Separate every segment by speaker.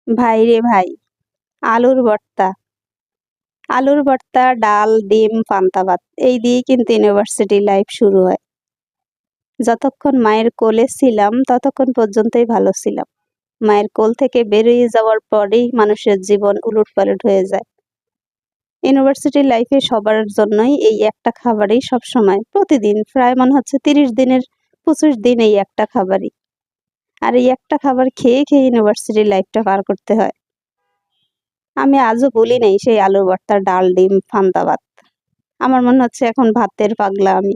Speaker 1: ভাই রে ভাই, আলুর ভর্তা, আলুর ভর্তা, ডাল, ডিম, পান্তা ভাত এই দিয়েই কিন্তু ইউনিভার্সিটি লাইফ শুরু হয়। যতক্ষণ মায়ের কোলে ছিলাম ততক্ষণ পর্যন্তই ভালো ছিলাম। মায়ের কোল থেকে বেরিয়ে যাওয়ার পরেই মানুষের জীবন উলটপালট হয়ে যায়। ইউনিভার্সিটি লাইফে সবার জন্যই এই একটা খাবারই সবসময় প্রতিদিন প্রায় মনে হচ্ছে ৩০ দিনের ২৫ দিন এই একটা খাবারই। আর এই একটা খাবার খেয়ে খেয়ে ইউনিভার্সিটি লাইফটা পার করতে হয়। আমি আজও ভুলি নাই সেই আলুর ভর্তা, ডাল, ডিম, পান্তা ভাত। আমার মনে হচ্ছে এখন ভাতের পাগলা আমি।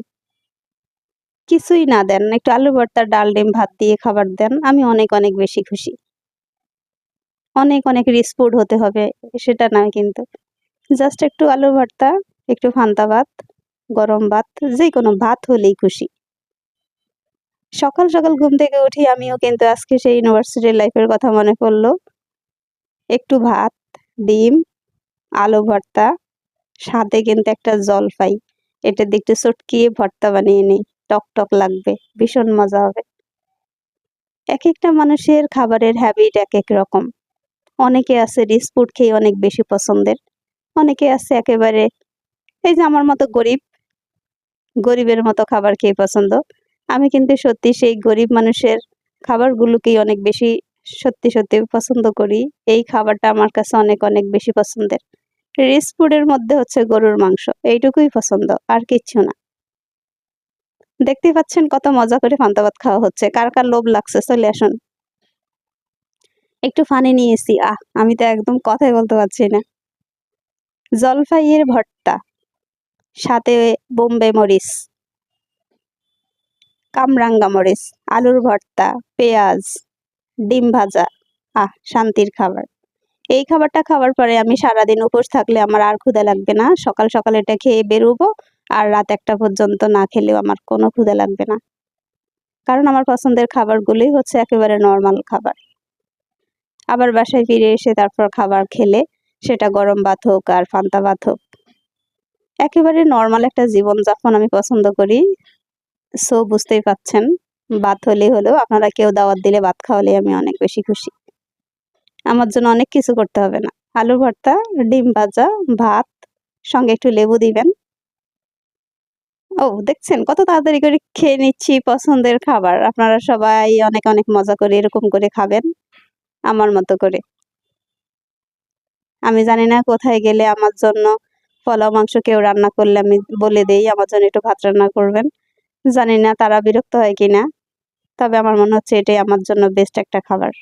Speaker 1: কিছুই না দেন, একটু আলু ভর্তা, ডাল, ডিম, ভাত দিয়ে খাবার দেন, আমি অনেক অনেক বেশি খুশি। অনেক অনেক রিচ ফুড হতে হবে সেটা না কিন্তু। জাস্ট একটু আলু ভর্তা, একটু পান্তা ভাত, গরম ভাত, যেকোনো ভাত হলেই খুশি। সকাল সকাল ঘুম থেকে উঠি আমিও কিন্তু আজকে সেই ইউনিভার্সিটি লাইফের কথা মনে পড়লো। একটু ভাত, ডিম, আলু ভর্তা, সাথে কিন্তু একটা জলপাই। এটা দিয়ে একটু চটকিয়ে ভর্তা বানিয়ে নিই, টক টক লাগবে, ভীষণ মজা হবে। এক একটা মানুষের খাবারের হ্যাবিট এক এক রকম। অনেকে আছে রিচ ফুড খেয়ে অনেক বেশি পছন্দের, অনেকে আছে একেবারে এই যে আমার মতো গরিব, গরিবের মতো খাবার খেয়ে পছন্দ। আমি কিন্তু সত্যি সেই গরিব মানুষের খাবারগুলোকেই অনেক বেশি সত্যি সত্যি পছন্দ করি। এই খাবারটা আমার কাছে অনেক অনেক বেশি পছন্দের। রিচ ফুডের মধ্যে হচ্ছে গরুর মাংস, এইটুকুই পছন্দ, আর কিচ্ছু না। দেখতেই পাচ্ছেন কত মজা করে পান্তা ভাত খাওয়া হচ্ছে। কার কার লোভ লাগছে চলে আসুন। একটু পানি নিয়েছি, আমি তো একদম কথাই বলতে পারছি না। জলপাইয়ের ভর্তা, সাথে বোম্বে মরিচ, কামরাঙ্গা মরিচ, আলুর ভর্তা, পেঁয়াজ, ডিম ভাজা, শান্তির খাবার। এই খাবারটা খাওয়ার পরে আমি সারাদিন উপোস থাকলে আমার আর ক্ষুধা লাগবে না। সকাল সকাল এটা খেয়ে বেরোবো, আর রাত ১টা পর্যন্ত না খেলেও আমার কোনো ক্ষুধা লাগবে না। কারণ আমার পছন্দের খাবারগুলোই হচ্ছে একেবারে নরমাল খাবার। আবার বাসায় ফিরে এসে তারপর খাবার খেলে সেটা গরম ভাত হোক আর পান্তা ভাত হোক, একেবারে নরমাল একটা জীবনযাপন আমি পছন্দ করি। সো বুঝতেই পাচ্ছেন, ভাত হলেই হলো, আপনারা কেউ দাওয়াত দিলে ভাত খাওয়ালে আমি অনেক বেশি খুশি। আমার জন্য অনেক কিছু করতে হবে না। আলু ভর্তা, ডিম ভাজা, ভাত, সঙ্গে একটু লেবু দিবেন। ও দেখছেন কত তাড়াতাড়ি করে খেয়ে নিচ্ছি পছন্দের খাবার। আপনারা সবাই অনেক অনেক মজা করে এরকম করে খাবেন আমার মতো করে। আমি জানি না কোথায় গেলে আমার জন্য পোলাও মাংস কেউ রান্না করলে আমি বলে দেই আমার জন্য একটু ভাত রান্না করবেন। জানি না তারা বিরক্ত হয় কিনা, তবে আমার মনে হচ্ছে এটাই আমার জন্য বেস্ট একটা খাবার।